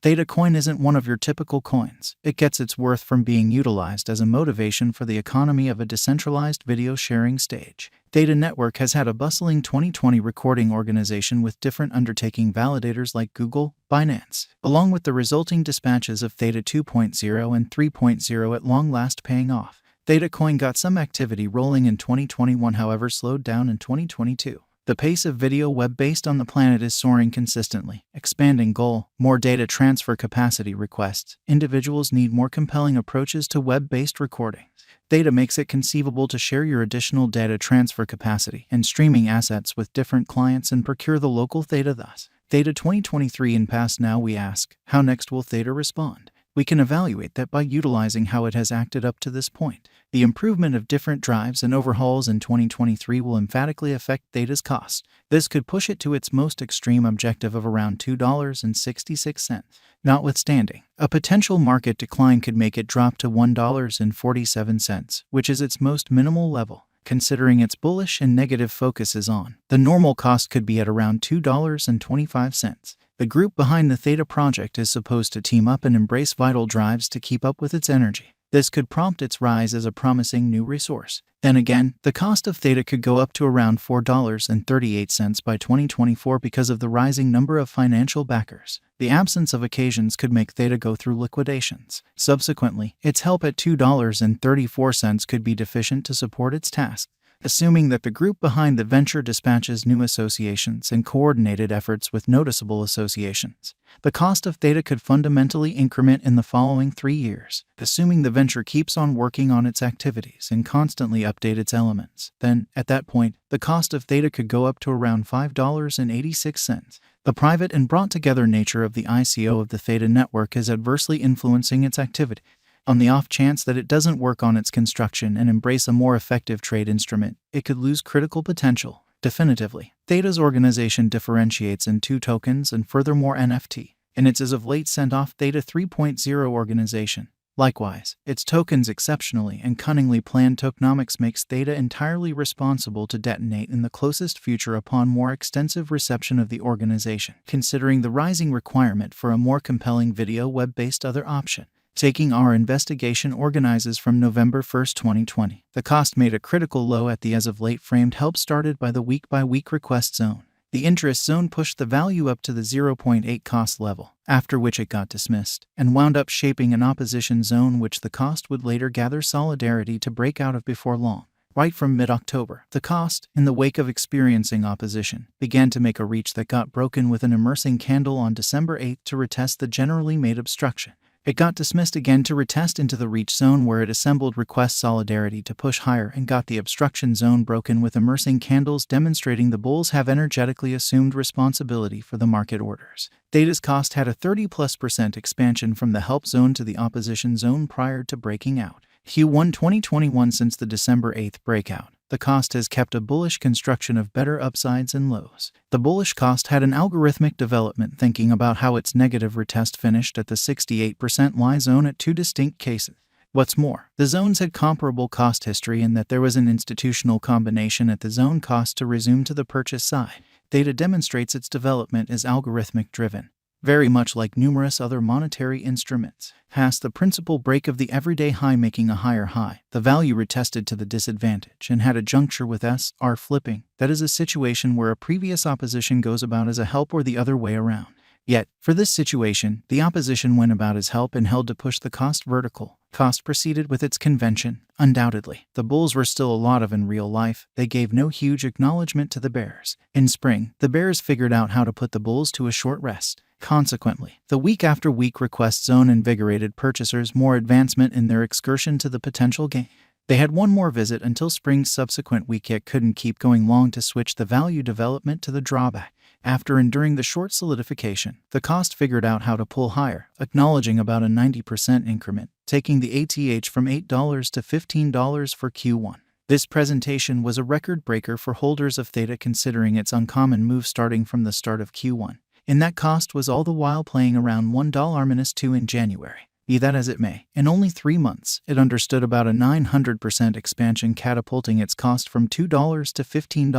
Theta coin isn't one of your typical coins. It gets its worth from being utilized as a motivation for the economy of a decentralized video sharing stage. Theta Network has had a bustling 2020 recording organization with different undertaking validators like Google, Binance, along with the resulting dispatches of Theta 2.0 and 3.0 at long last paying off. Theta coin got some activity rolling in 2021, however slowed down in 2022. The pace of video web based on the planet is soaring consistently. Expanding goal, more data transfer capacity requests. Individuals need more compelling approaches to web-based recordings. Theta makes it conceivable to share your additional data transfer capacity and streaming assets with different clients and procure the local Theta thus. Theta 2023 in past. Now we ask, how next will Theta respond? We can evaluate that by utilizing how it has acted up to this point. The improvement of different drives and overhauls in 2023 will emphatically affect Theta's cost. This could push it to its most extreme objective of around $2.66. Notwithstanding, a potential market decline could make it drop to $1.47, which is its most minimal level. Considering its bullish and negative focuses on, the normal cost could be at around $2.25. The group behind the Theta project is supposed to team up and embrace vital drives to keep up with its energy. This could prompt its rise as a promising new resource. Then again, the cost of Theta could go up to around $4.38 by 2024 because of the rising number of financial backers. The absence of occasions could make Theta go through liquidations. Subsequently, its help at $2.34 could be deficient to support its task. Assuming that the group behind the venture dispatches new associations and coordinated efforts with noticeable associations, the cost of Theta could fundamentally increment in the following 3 years. Assuming the venture keeps on working on its activities and constantly update its elements, then, at that point, the cost of Theta could go up to around $5.86. The private and brought-together nature of the ICO of the Theta network is adversely influencing its activity. On the off chance that it doesn't work on its construction and embrace a more effective trade instrument, it could lose critical potential. Definitively, Theta's organization differentiates in 2 tokens and furthermore NFT, and its as of late sent off Theta 3.0 organization. Likewise, its tokens exceptionally and cunningly planned tokenomics makes Theta entirely responsible to detonate in the closest future upon more extensive reception of the organization, considering the rising requirement for a more compelling video web-based other option. Taking our investigation organizes from November 1, 2020. The cost made a critical low at the as of late framed help started by the week-by-week request zone. The interest zone pushed the value up to the 0.8 cost level, after which it got dismissed, and wound up shaping an opposition zone which the cost would later gather solidarity to break out of before long. Right from mid-October, the cost, in the wake of experiencing opposition, began to make a reach that got broken with an immersing candle on December 8 to retest the generally made obstruction. It got dismissed again to retest into the reach zone where it assembled request solidarity to push higher and got the obstruction zone broken with immersing candles demonstrating the bulls have energetically assumed responsibility for the market orders. Theta's cost had a 30+% expansion from the help zone to the opposition zone prior to breaking out. Q1 2021 since the December 8 breakout. The cost has kept a bullish construction of better upsides and lows. The bullish cost had an algorithmic development thinking about how its negative retest finished at the 68% Y zone at 2 distinct cases. What's more, the zones had comparable cost history in that there was an institutional combination at the zone cost to resume to the purchase side. Theta demonstrates its development is algorithmic driven. Very much like numerous other monetary instruments. Past the principal break of the everyday high making a higher high, the value retested to the disadvantage and had a juncture with S.R. flipping. That is a situation where a previous opposition goes about as a help or the other way around. Yet, for this situation, the opposition went about as help and held to push the cost vertical. Cost proceeded with its convention. Undoubtedly, the bulls were still a lot of in real life. They gave no huge acknowledgement to the bears. In spring, the bears figured out how to put the bulls to a short rest. Consequently, the week-after-week request zone invigorated purchasers more advancement in their excursion to the potential gain. They had one more visit until spring's subsequent week yet couldn't keep going long to switch the value development to the drawback. After enduring the short solidification, the cost figured out how to pull higher, acknowledging about a 90% increment, taking the ATH from $8 to $15 for Q1. This presentation was a record breaker for holders of Theta considering its uncommon move starting from the start of Q1. And that cost was all the while playing around $1-2 in January. Be that as it may, in only 3 months, it understood about a 900% expansion catapulting its cost from $2 to $15.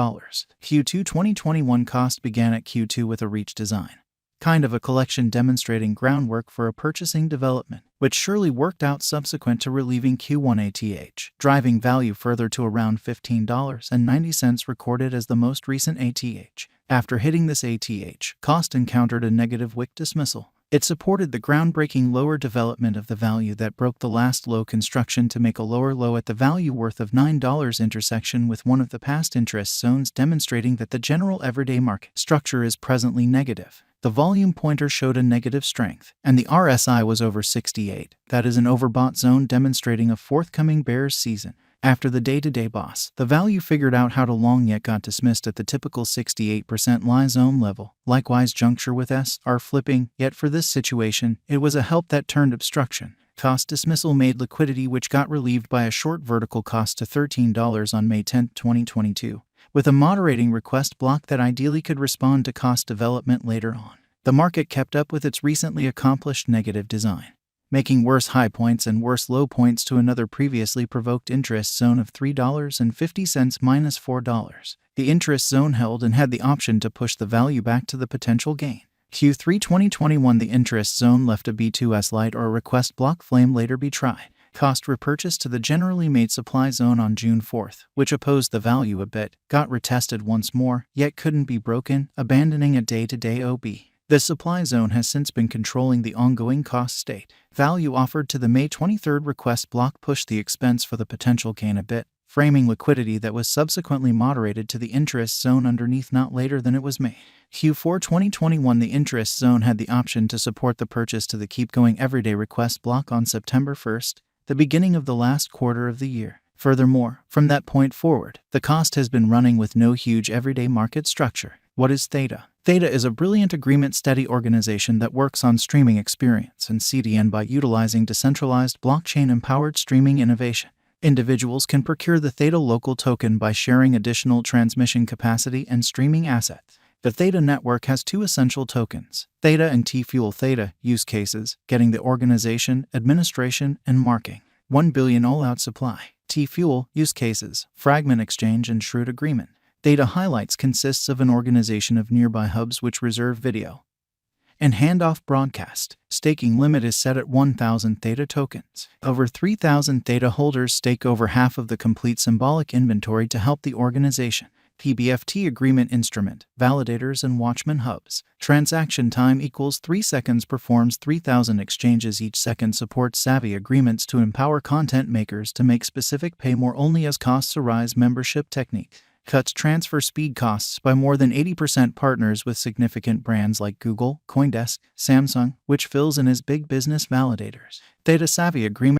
Q2 2021 cost began at Q2 with a reach design. kind of a collection demonstrating groundwork for a purchasing development, which surely worked out subsequent to relieving Q1 ATH, driving value further to around $15.90 recorded as the most recent ATH. After hitting this ATH, cost encountered a negative wick dismissal. It supported the groundbreaking lower development of the value that broke the last low construction to make a lower low at the value worth of $9 intersection with one of the past interest zones, demonstrating that the general everyday market structure is presently negative. The volume pointer showed a negative strength, and the RSI was over 68. That is an overbought zone demonstrating a forthcoming bearish season. After the day-to-day boss, the value figured out how to long yet got dismissed at the typical 68% lie zone level. Likewise juncture with SR flipping, yet for this situation, it was a help that turned obstruction. Cost dismissal made liquidity which got relieved by a short vertical cost to $13 on May 10, 2022, with a moderating request block that ideally could respond to cost development later on. The market kept up with its recently accomplished negative design, making worse high points and worse low points to another previously provoked interest zone of $3.50 minus $4. The interest zone held and had the option to push the value back to the potential gain. Q3 2021 the interest zone left a B2S light or a request block flame later be tried. Cost repurchase to the generally made supply zone on June 4th, which opposed the value a bit, got retested once more, yet couldn't be broken, abandoning a day-to-day OB. The supply zone has since been controlling the ongoing cost state. Value offered to the May 23rd request block pushed the expense for the potential gain a bit, framing liquidity that was subsequently moderated to the interest zone underneath not later than it was made. Q4 2021 the interest zone had the option to support the purchase to the keep going everyday request block on September 1st, the beginning of the last quarter of the year. Furthermore, from that point forward, the cost has been running with no huge everyday market structure. What is Theta? Theta is a brilliant agreement-steady organization that works on streaming experience and CDN by utilizing decentralized blockchain-empowered streaming innovation. Individuals can procure the Theta local token by sharing additional transmission capacity and streaming assets. The Theta network has two essential tokens, Theta and tfuel. Theta use cases, getting the organization, administration, and marking. 1 billion all-out supply. tfuel use cases, fragment exchange and shrewd agreement. Theta highlights consists of an organization of nearby hubs which reserve video and handoff broadcast. Staking limit is set at 1,000 Theta tokens. Over 3,000 Theta holders stake over half of the complete symbolic inventory to help the organization. PBFT agreement instrument, validators and watchman hubs. Transaction time equals 3 seconds, performs 3,000 exchanges each second, supports savvy agreements to empower content makers to make specific pay more only as costs arise. Membership technique cuts transfer speed costs by more than 80%. Partners with significant brands like Google, CoinDesk, Samsung, which fills in as big business validators. Theta savvy agreement